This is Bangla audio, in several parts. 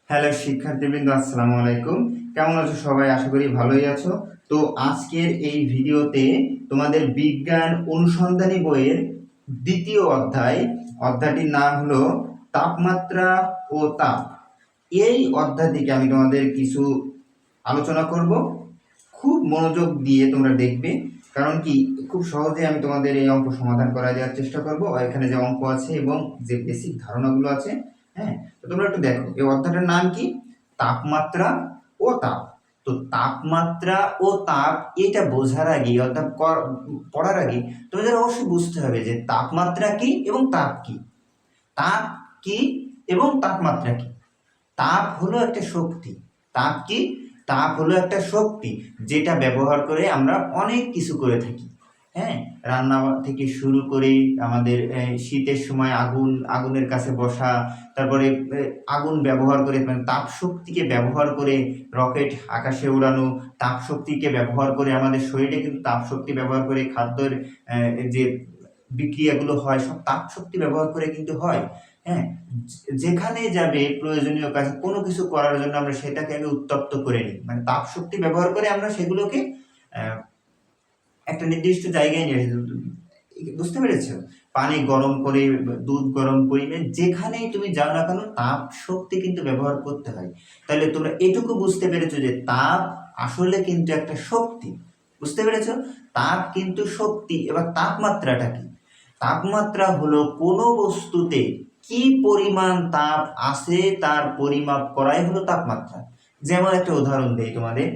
হ্যালো শিক্ষার্থীবৃন্দ, আসসালামু আলাইকুম। কেমন আছো সবাই? আশা করি ভালোই আছো। তো আজকের এই ভিডিওতে তোমাদের বিজ্ঞান অনুসন্ধানী বইয়ের দ্বিতীয় অধ্যায়টির নাম হলো তাপমাত্রা ও তাপ। এই অধ্যায় থেকে আমি তোমাদের কিছু আলোচনা করব। খুব মনোযোগ দিয়ে তোমরা দেখবে, কারণ কি খুব সহজে আমি তোমাদের এই অঙ্ক সমাধান করা দেওয়ার চেষ্টা করব। এখানে যে অঙ্ক আছে এবং যে বেসিক ধারণাগুলো আছে, হ্যাঁ, তো তোমরা একটু দেখো এই অধ্যায়টার নাম কি? তাপমাত্রা ও তাপ। তো তাপমাত্রা ও তাপ এটা বোঝার আগে অর্থাৎ পড়ার আগে তোমাদের অবশ্যই বুঝতে হবে যে তাপমাত্রা কি এবং তাপ কি। তাপ কি এবং তাপমাত্রা কি? তাপ হলো একটা শক্তি। তাপ কি? তাপ হলো একটা শক্তি যেটা ব্যবহার করে আমরা অনেক কিছু করে থাকি। হ্যাঁ, রান্না থেকে শুরু করে আমাদের শীতের সময় আগুনের কাছে বসা, তারপরে আগুন ব্যবহার করে মানে তাপ শক্তিকে ব্যবহার করে রকেট আকাশে উড়ানো, তাপ শক্তিকে ব্যবহার করে আমাদের শরীরে কিন্তু তাপ শক্তি ব্যবহার করে খাদ্যের যে বিক্রিয়াগুলো হয় সব তাপ শক্তি ব্যবহার করে কিন্তু হয়। হ্যাঁ, যেখানে যাবে প্রয়োজনীয় কাজ কোনো কিছু করার জন্য আমরা সেটাকে আগে উত্তপ্ত করে নিই, মানে তাপ শক্তি ব্যবহার করে আমরা সেগুলোকে একটা নির্দিষ্ট জায়গায় নিয়ে আসি। বুঝতে পেরেছো? পানি গরম করে, দুধ গরম করি, যেখানেই তুমি যাও না কেন তাপ শক্তি কিন্তু ব্যবহার করতে হয়। তাহলে তোমরা এটুকু বুঝতে পেরেছো যে তাপ আসলে কিন্তু একটা শক্তি। বুঝতে পেরেছো? তাপ কিন্তু শক্তি। এবার তাপমাত্রাটা কি? তাপমাত্রা হলো কোনো বস্তুতে কি পরিমাণ তাপ আছে তার পরিমাপ করাই হলো তাপমাত্রা। যেমন একটা উদাহরণ দেই তোমাদের।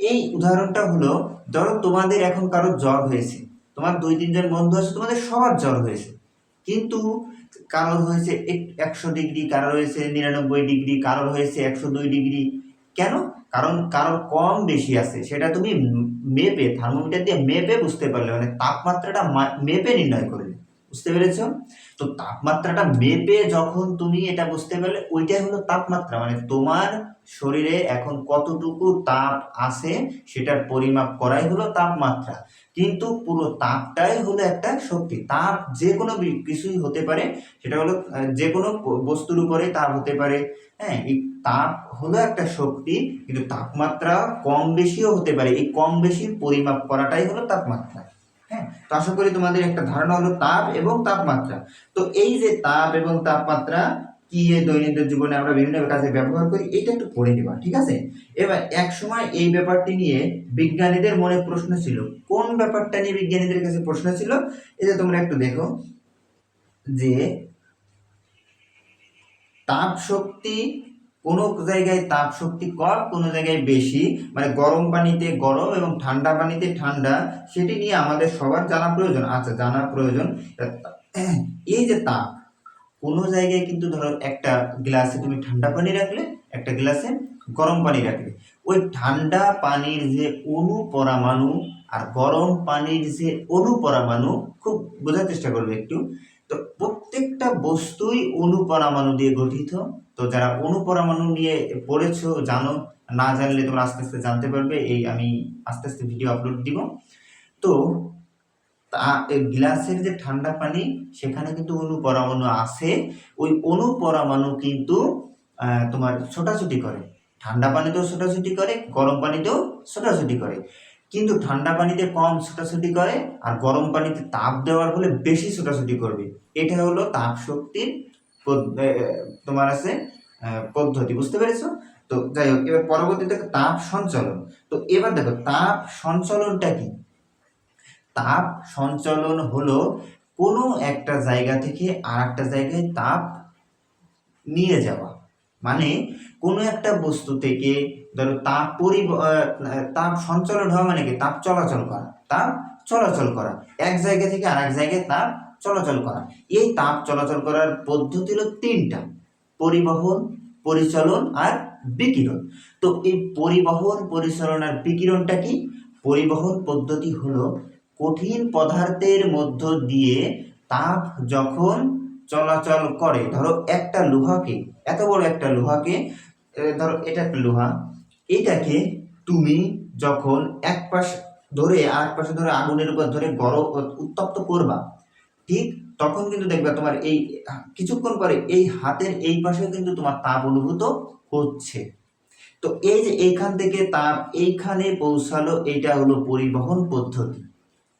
এই উদাহরণটা হলো, ধরো তোমাদের এখন কারো জ্বর হয়েছে, তোমার 2-3 জন বন্ধু আছে, তোমাদের সবার জ্বর হয়েছে, কিন্তু কারোর হয়েছে 100 ডিগ্রি, কারোর হয়েছে 99 ডিগ্রি, কারোর হয়েছে 102 ডিগ্রি। কেন? কারণ কারোর কম বেশি আছে, সেটা তুমি মেপে থার্মোমিটার দিয়ে মেপে বুঝতে পারলে, মানে তাপমাত্রাটা মেপে নির্ণয় করলে। বুঝতে পেরেছো? তো তাপমাত্রাটা মেপে যখন তুমি এটা বুঝতে পারলে, ওইটাই হলো তাপমাত্রা। মানে তোমার শরীরে এখন কতটুকু তাপ আছে সেটার পরিমাপ করাই হলো তাপমাত্রা। কিন্তু পুরো তাপটাই হলো একটা শক্তি। তাপ যে কোনো কিছুই হতে পারে, সেটা হলো যে কোনো বস্তুর উপরে তাপ হতে পারে। হ্যাঁ, এই তাপ হলো একটা শক্তি, কিন্তু তাপমাত্রা কম বেশিও হতে পারে। এই কম বেশির পরিমাপ করাটাই হলো তাপমাত্রা। হ্যাঁ, তো আশা করি তোমাদের একটা ধারণা হলো তাপ এবং তাপমাত্রা। তো এই যে তাপ এবং তাপমাত্রা কি দৈনন্দিন জীবনে আমরা বিভিন্ন কাজে ব্যবহার করি, এটা একটু পড়ে নিবা, ঠিক আছে? এবার এক সময় এই ব্যাপারটি নিয়ে বিজ্ঞানীদের মনে প্রশ্ন ছিল। কোন ব্যাপারটা নিয়ে বিজ্ঞানীদের কাছে প্রশ্ন ছিল? এই যে তোমরা একটু দেখো যে তাপ শক্তি, কোন জায়গায় তাপ শক্তি কম, কোন জায়গায় বেশি, মানে গরম পানিতে গরম এবং ঠান্ডা পানিতে ঠান্ডা, সেটি নিয়ে আমাদের সবার জানা প্রয়োজন। আচ্ছা, জানা প্রয়োজন। এই যে তাপ, কোনো জায়গায় কিন্তু ধরো একটা গ্লাসে তুমি ঠান্ডা পানি রাখলে, একটা গ্লাসে গরম পানি রাখলে, ওই ঠান্ডা পানির যে অণু পরমাণু আর গরম পানির যে অণু পরমাণু, খুব বোঝার চেষ্টা করবে একটু। তো প্রত্যেকটা বস্তুই অণু পরমাণু দিয়ে গঠিত। তো যারা অণু পরমাণু নিয়ে পড়েছো জানো, না জানলে তোমরা আস্তে আস্তে জানতে পারবে। এই আমি আস্তে আস্তে ভিডিও আপলোড দিব। তো গ্লাসের যে ঠান্ডা পানি, সেখানে কিন্তু অণু পরমাণু আছে। ওই অণু পরমাণু কিন্তু তোমার ছোটাছুটি করে। ঠান্ডা পানিতেও ছোটাছুটি করে, গরম পানিতেও ছোটাছুটি করে, কিন্তু ঠান্ডা পানিতে কম ছোটাছুটি করে আর গরম পানিতে তাপ দেওয়ার ফলে বেশি ছোটাছুটি করবে। এটা হলো তাপ শক্তির তোমার আছে পদ্ধতি। বুঝতে পেরেছো? তো যাই হোক, এবার পরবর্তীতে তাপ সঞ্চালন। তো এবার দেখো তাপ সঞ্চালনটা কি। তাপ সঞ্চালন হলো কোনো একটা জায়গা থেকে আর একটা জায়গায় তাপ নিয়ে যাওয়া। মানে কোনো একটা বস্তু থেকে ধরো তাপ সঞ্চালন হওয়া মানে কি? তাপ চলাচল করা। তাপ চলাচল করা, এক জায়গা থেকে আর এক জায়গায় তাপ চলাচল করা। এই তাপ চলাচল করার পদ্ধতি হলো 3টা: পরিবহন, পরিচলন আর বিকিরণ। তো এই পরিবহন, পরিচলন আর বিকিরণটা কি? পরিবহন পদ্ধতি হলো কঠিন পদার্থের মধ্য দিয়ে তাপ যখন চলাচল করে, ধরো একটা লোহাকে, এত বড় একটা লোহাকে, ধরো এটা একটা লোহা, এটাকে তুমি যখন এক পাশ ধরে আর এক পাশে ধরে আগুনের উপর ধরে গরম উত্তপ্ত করবা, ঠিক তখন কিন্তু দেখবে তোমার এই কিছুক্ষণ পরে এই হাতের এই পাশে কিন্তু তোমার তাপ অনুভূত হচ্ছে। তো এই যে এইখান থেকে তাপ এইখানে পৌঁছালো, এটা হলো পরিবহন পদ্ধতি।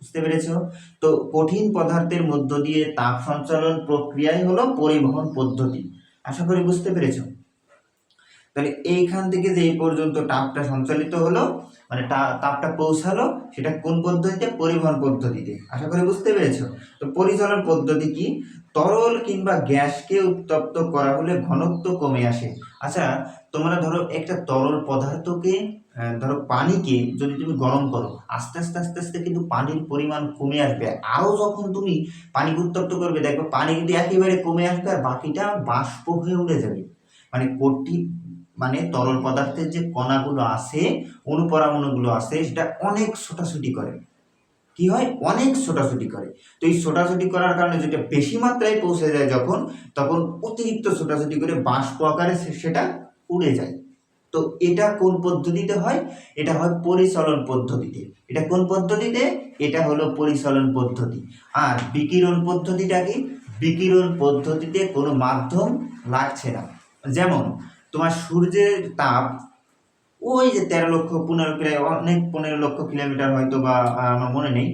বুঝতে পেরেছো? তো কঠিন পদার্থের মধ্য দিয়ে তাপ সঞ্চালন প্রক্রিয়াই হলো পরিবহন পদ্ধতি। আশা করি বুঝতে পেরেছো। তাহলে এইখান থেকে যে এই পর্যন্ত তাপটা সঞ্চালিত হলো, মানে তাপটা পৌঁছালো, সেটা কোন পদ্ধতিতে? পরিবহন পদ্ধতিতে। আশা করি বুঝতে পেরেছো। তো পরিচালন পদ্ধতি কি? তরল কিংবা গ্যাসকে উত্তপ্ত করা হলে ঘনত্ব কমে আসে। আচ্ছা, তোমরা ধরো একটা তরল পদার্থকে, ধরো পানিকে যদি তুমি গরম করো, আস্তে আস্তে আস্তে আস্তে কিন্তু পানির পরিমাণ কমে আসবে। আরও যখন তুমি পানিকে উত্তপ্ত করবে, দেখবে পানি কিন্তু একেবারে কমে আসবে আর বাকিটা বাষ্প হয়ে উড়ে যাবে। মানে মানে তরল পদার্থের যে কণাগুলো আছে, অণুপরমাণুগুলো আছে, সেটা অনেক ছোটাছুটি করে। কি হয়? অনেক ছোটাছুটি করে। তো এই ছোটাছুটি করার কারণে যেটা বেশি মাত্রায় পৌঁছে যায় যখন, তখন অতিরিক্ত ছোটাছুটি করে বাষ্প আকারে সেটা উড়ে যায়। তো এটা কোন পদ্ধতিতে হয়? এটা হয় পরিচলন পদ্ধতিতে। এটা কোন পদ্ধতিতে? এটা হলো পরিচলন পদ্ধতি। আর বিকিরণ পদ্ধতিটা কি? বিকিরণ পদ্ধতিতে কোনো মাধ্যম লাগছে না। যেমন তোমার সূর্যের তাপ ওই যে 13 লক্ষ 15 প্রায় অনেক 15 লক্ষ কিলোমিটার হয়তো বা আমার মনে নেই,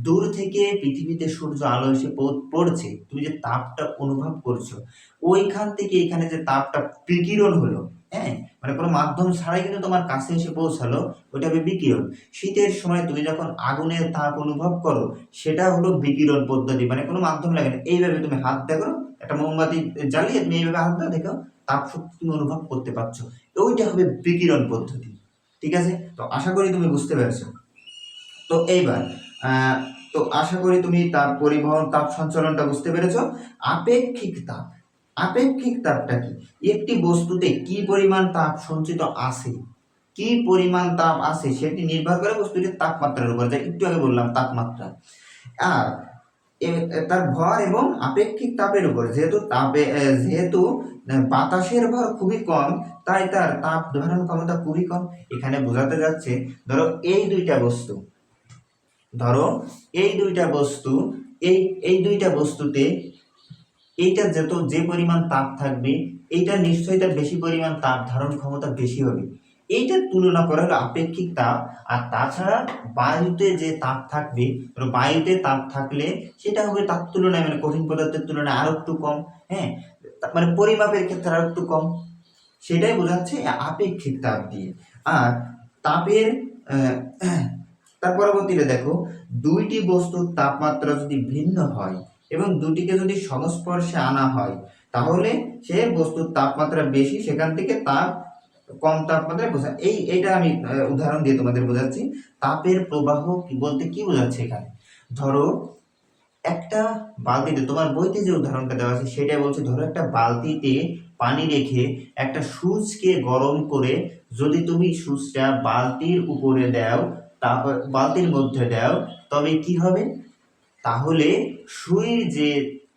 দূর থেকে পৃথিবীতে সূর্য আলো এসে পড়ছে, তুমি যে তাপটা অনুভব করছো, ওইখান থেকে এখানে যে তাপটা বিকিরণ হলো, হ্যাঁ, মানে কোনো মাধ্যম ছাড়াই কিন্তু তোমার কাছে এসে পৌঁছালো, ওইটা হবে বিকিরণ। শীতের সময় তুমি যখন আগুনের তাপ অনুভব করো, সেটা হলো বিকিরণ পদ্ধতি, মানে কোনো মাধ্যম লাগে না। এইভাবে তুমি হাত দেখো, একটা মোমবাতি জ্বালিয়ে তুমি এইভাবে হাত দেখো, তাপ শক্তি তুমি অনুভব করতে পারছো, ওইটা হবে বিকিরণ পদ্ধতি। ঠিক আছে? তো আশা করি তুমি বুঝতে পেরেছো। তো এইবার তো আশা করি তুমি তাপ পরিবহন, তাপ সঞ্চালনটা বুঝতে পেরেছো। আপেক্ষিক তাপ, আপেক্ষিক তাপটা কি? একটি বস্তুতে কি পরিমাণ তাপ সঞ্চিত আছে, কি পরিমাণ তাপ আছে সেটি নির্ভর করে বস্তুটির তাপমাত্রার উপর, যা একটু আগে বললাম তাপমাত্রা, আর তার ভর এবং আপেক্ষিক তাপের উপর। যেহেতু বাতাসের ভর খুবই কম, তাই তার তাপ ধারণ ক্ষমতা খুবই কম। এখানে বোঝাতে যাচ্ছে, ধরো এই দুইটা বস্তু, ধরো এই দুইটা বস্তু, এই দুইটা বস্তুতে এইটা যে পরিমাণ তাপ থাকবে, এইটা নিশ্চয়ই তার বেশি পরিমাণ তাপ ধারণ ক্ষমতা বেশি হবে। এইটার তুলনা করা হলো আপেক্ষিক তাপ। আর তাছাড়া বায়ুতে যে তাপ থাকবে, বায়ুতে তাপ থাকলে সেটা হবে তার তুলনায়, মানে কঠিন পদার্থের তুলনায় আরো একটু কম, হ্যাঁ, মানে পরিমাপের ক্ষেত্রে আরো একটু কম, সেটাই বোঝাচ্ছে আপেক্ষিক তাপ দিয়ে। আর তাপের তার পরবর্তীতে দেখো, দুইটি বস্তুর তাপমাত্রা যদি ভিন্ন হয় এবং দুটিকে যদি সংস্পর্শে আনা হয়, তাহলে সে বস্তুর তাপমাত্রা বেশি, সেখান থেকে তাপ কম তাপমাত্রায় বোঝা। এইটা আমি উদাহরণ দিয়ে তোমাদের বোঝাচ্ছি। তাপের প্রবাহ বলতে কি বোঝাচ্ছে এখানে? ধরো একটা বালতিতে, তোমার বইতে যে উদাহরণটা দেওয়া আছে সেটাই বলছে, ধরো একটা বালতিতে পানি রেখে একটা সুইচকে গরম করে যদি তুমি সুইচটা বালতির উপরে দাও, তারপর বালতির মধ্যে দাও, তবে কি হবে? তাহলে সুইর যে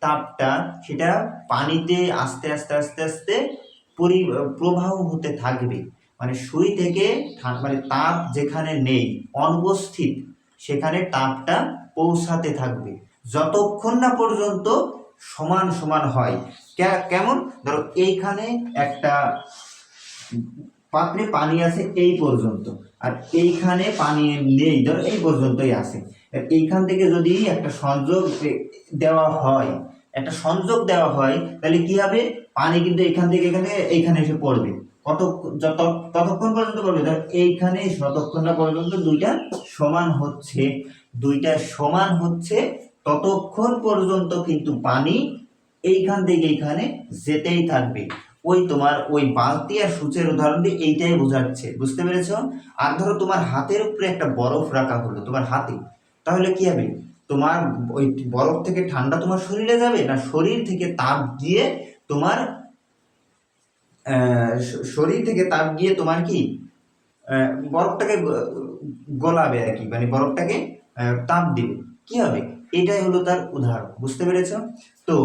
তাপটা, সেটা পানিতে আস্তে আস্তে আস্তে আস্তে প্রবাহ হতে থাকবে। মানে সুই থেকে মানে তাপ যেখানে নেই, অনুপস্থিত, সেখানে তাপটা পৌঁছাতে থাকবে যতক্ষণ না পর্যন্ত সমান সমান হয়। কেমন? ধরো এইখানে একটা পাত্রে পানি আছে এই পর্যন্ত, আর এইখানে পানি নেই, ধরো এই পর্যন্তই আছে। এইখান থেকে যদি একটা সংযোগ দেওয়া হয়, তাহলে কি হবে? পানি কিন্তু এখান থেকে এইখানে এসে পড়বে। ততক্ষণ পর্যন্ত পড়বে, ধর এইখানে যতক্ষণ না পর্যন্ত দুইটা সমান হচ্ছে ততক্ষণ পর্যন্ত কিন্তু পানি এইখান থেকে এইখানে যেতেই থাকবে। ওই বালতি আর সূচের উদাহরণ দিয়ে এইটাই বোঝাচ্ছে। বুঝতে পেরেছো? আর ধরো তোমার হাতের উপরে একটা বরফ রাখা হলো তোমার হাতে, তাহলে কি হবে? তোমার ওই বরফ থেকে ঠান্ডা তোমার শরীরে যাবে না, শরীর থেকে তাপ গিয়ে তোমার তোমার কি বরফটাকে গলাবে আর কি, মানে বরফটাকে তাপ দিবে। কি হবে? এটাই হলো তার উদাহরণ। বুঝতে পেরেছো? তো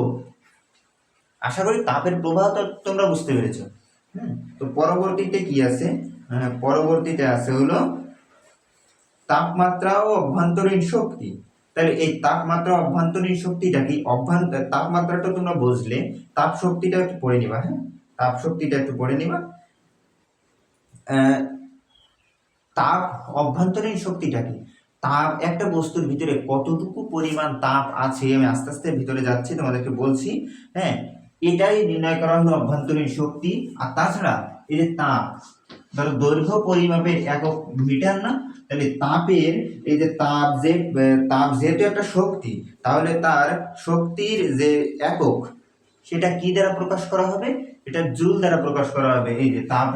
আশা করি তাপের প্রবাহ তোমরা বুঝতে পেরেছো। তো পরবর্তীতে কি আছে? পরবর্তীতে আছে হলো তাপমাত্রা ও অভ্যন্তরীণ শক্তি। তাহলে এই তাপমাত্রা অভ্যন্তরীণ শক্তিটা কি, তাপমাত্রাটা তোমরা বুঝলে, তাপ শক্তিটা একটু পড়ে নিবা। হ্যাঁ, তাপ শক্তিটা একটু পড়ে নিবা। তাপ অভ্যন্তরীণ শক্তিটা কি, তাপ একটা বস্তুর ভিতরে কতটুকু পরিমাণ তাপ আছে, আমি আস্তে আস্তে ভিতরে যাচ্ছি, তোমাদেরকে বলছি। হ্যাঁ, এটাই নির্ণয় করা হলো অভ্যন্তরীণ শক্তি। আর তাছাড়া এই যে তাপ, ধরো দৈর্ঘ্য পরিমাপের একক মিটার না, তাহলে তাপের এই যে তাপ যেহেতু একটা শক্তি, তাহলে তার শক্তির যে একক সেটা কি দ্বারা প্রকাশ করা হবে, এটা জুল দ্বারা প্রকাশ করা হবে। এই যে তাপ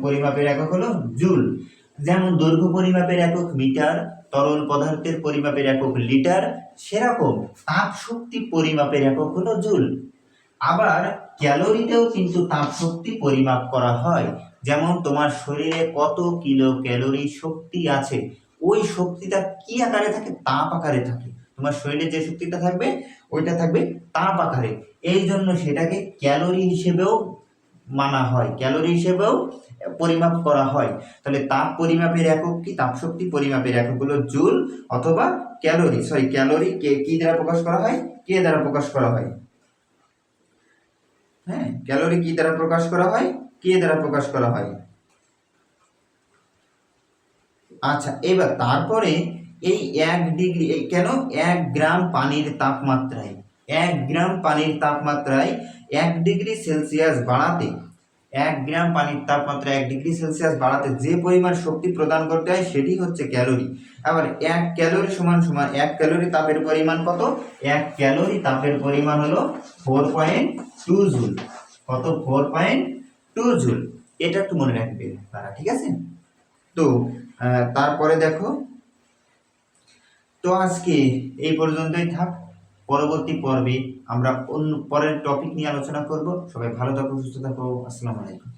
পরিমাপের একক হলো জুল। যেমন দৈর্ঘ্য পরিমাপের একক মিটার, তরল পদার্থের পরিমাপের একক লিটার, সেরকম তাপ শক্তি পরিমাপের একক হলো জুল। আবার ক্যালোরিতেও কিন্তু তাপ শক্তি পরিমাপ করা হয়। যেমন তোমার শরীরে কত কিলো ক্যালোরি শক্তি আছে, ওই শক্তিটা কি আকারে থাকে, তাপ আকারে থাকে। তোমার শরীরে যে শক্তিটা থাকবে ওইটা থাকবে তাপ আকারে, এই জন্য সেটাকে ক্যালোরি হিসেবেও মানা হয়, ক্যালোরি হিসেবেও পরিমাপ করা হয়। তাহলে তাপ পরিমাপের একক কি, তাপ শক্তি পরিমাপের একক হলো জুল অথবা ক্যালোরি। ক্যালোরি কি দ্বারা প্রকাশ করা হয়, কে দ্বারা প্রকাশ করা হয়। হ্যাঁ, ক্যালোরি কি দ্বারা প্রকাশ করা হয়, কে দ্বারা প্রকাশ করা হয়। আচ্ছা, এবার তারপরে এই 1 ডিগ্রি, কেন 1 গ্রাম পানির তাপমাত্রায়, 1 গ্রাম পানির তাপমাত্রায় 1 ডিগ্রি সেলসিয়াস বাড়াতে, 1 গ্রাম পানির তাপমাত্রা 1 ডিগ্রি সেলসিয়াস বাড়াতে যে পরিমাণ শক্তি প্রদান করতে হয় সেটি হচ্ছে ক্যালোরি। আবার 1 ক্যালোরি সমান 1 ক্যালোরি তাপের পরিমাণ কত, 1 ক্যালোরি তাপের পরিমাণ হলো 4.2 জুল। কত, 4.2 জুল। এটা একটু মনে রাখবে তারা, ঠিক আছে। তো তারপরে দেখো, তো আজকে এই পর্যন্তই থাক। পরবর্তী পর্বে আমরা অন্য পরের টপিক নিয়ে আলোচনা করব। সবাই ভালো থাকো, সুস্থ থাকো। আসসালামু আলাইকুম।